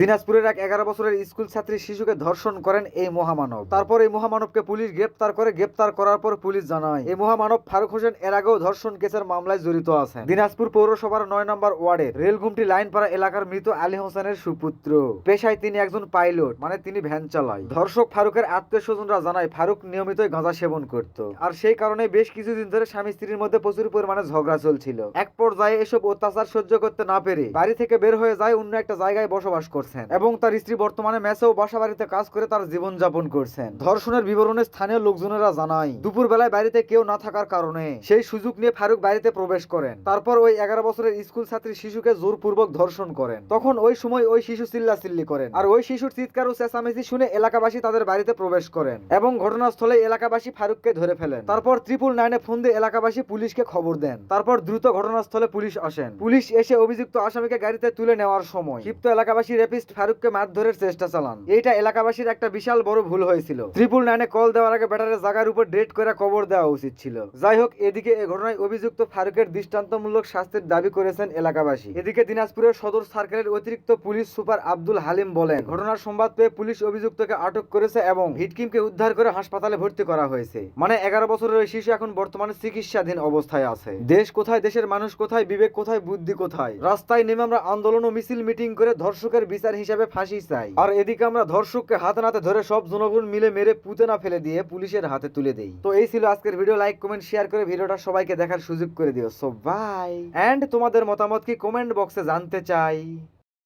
দিনাজপুরের এক 11 বছরের স্কুল ছাত্রী শিশুকে ধর্ষণ করেন এই মহামানব। তারপর এই মহামানবকে পুলিশ গ্রেপ্তার করে। গ্রেপ্তার করার পর পুলিশ জানায় এই মহামানব ফারুক হোসেন এর আগেও ধর্ষণ কেসের মামলায় জড়িত আছেন। দিনাজপুর পৌরসভার 9 নম্বর ওয়ার্ডের রেলঘুমটি লাইনপাড়া এলাকার মৃত আলী হোসেনের সুপুত্র। পেশায় তিনি একজন পাইলট, মানে তিনি ভ্যান চালায়। ধর্ষক ফারুকের আত্মীয় স্বজনরা জানায় ফারুক নিয়মিতই গাঁজা সেবন করত, আর সেই কারণে বেশ কিছুদিন ধরে স্বামী স্ত্রীর মধ্যে প্রচুর পরিমাণে ঝগড়া চলছিল। এক পর্যায়ে এসব অত্যাচার সহ্য করতে না পেরে বাড়ি থেকে বের হয়ে যায়, অন্য একটা জায়গায় বসবাস করছেন এবং তার স্ত্রী বর্তমানে মেসেও বাসা বাড়িতে কাজ করে তার জীবন যাপন করছেন। ধর্ষণের বিবরণে স্থানীয় লোকজনেরা জানায় দুপুর বেলায় বাড়িতে কেউ না থাকার কারণে সেই সুযোগ নিয়ে ফারুক বাড়িতে প্রবেশ করেন। তারপর ওই 11 বছরের স্কুল ছাত্রী শিশুকে জোরপূর্বক ধর্ষণ করেন। তখন ওই সময় ওই শিশু চিল্লাচিল্লি করেন, আর ওই শিশুর চিৎকার ও চেঁচামেচি শুনে এলাকাবাসী তাদের বাড়িতে প্রবেশ করেন এবং ঘটনাস্থলে এলাকাবাসী ফারুককে ধরে ফেলেন। তারপর 999 ফোন দিয়ে এলাকাবাসী পুলিশকে খবর দেন। তারপর দ্রুত ঘটনাস্থলে পুলিশ আসেন। পুলিশ এসে অভিযুক্ত আসামিকে গাড়িতে তুলে নেওয়ার সময় ক্ষিপ্ত এলাকাবাসী রেপিস্ট ফারুককে মারধরের চেষ্টা চালান। এইটা এলাকাবাসীর একটা বিশাল বড় ভুল হয়েছিল। 999 কল দেওয়ার আগে ব্যাটারের জায়গার উপর ডেট করে কবর দেওয়া উচিত ছিল। যাই হোক, এদিকে এই ঘটনায় অভিযুক্ত ফারুকের দৃষ্টান্তমূলক শাস্তির দাবি করেছেন এলাকাবাসী। এদিকে দিনাজপুরের সদর সার্কেলের অতিরিক্ত পুলিশ সুপার আব্দুল হালিম বলেন, ঘটনার সংবাদ পেয়ে পুলিশ অভিযুক্তকে আটক করেছে এবং ভিকটিমকে উদ্ধার করে হাসপাতালে ভর্তি করা হয়েছে। মানে 11 বছরের ওই শিশু এখন বর্তমানে চিকিৎসাধীন অবস্থায় আছে। দেশ কোথায়, দেশের মানুষ কোথায়, বিবেক কোথায়, বুদ্ধি কোথায়? রাস্তায় নেমে আমরা আন্দোলন ও মিছিল মিটিং করে ধর্ষকের বিচার হিসাবে ফাঁসি চাই, আর এদিকে আমরা ধর্ষককে হাতে নাতে ধরে সব জনগণ মিলে মেরে পুঁতে না ফেলে দিয়ে পুলিশের হাতে তুলে দেই। তো এই ছিল আজকের ভিডিও। লাইক কমেন্ট শেয়ার করে ভিডিওটা সবাইকে দেখার সুযোগ করে দিও। সো বাই, এন্ড তোমাদের মতামত কি কমেন্ট বক্সে জানতে চাই।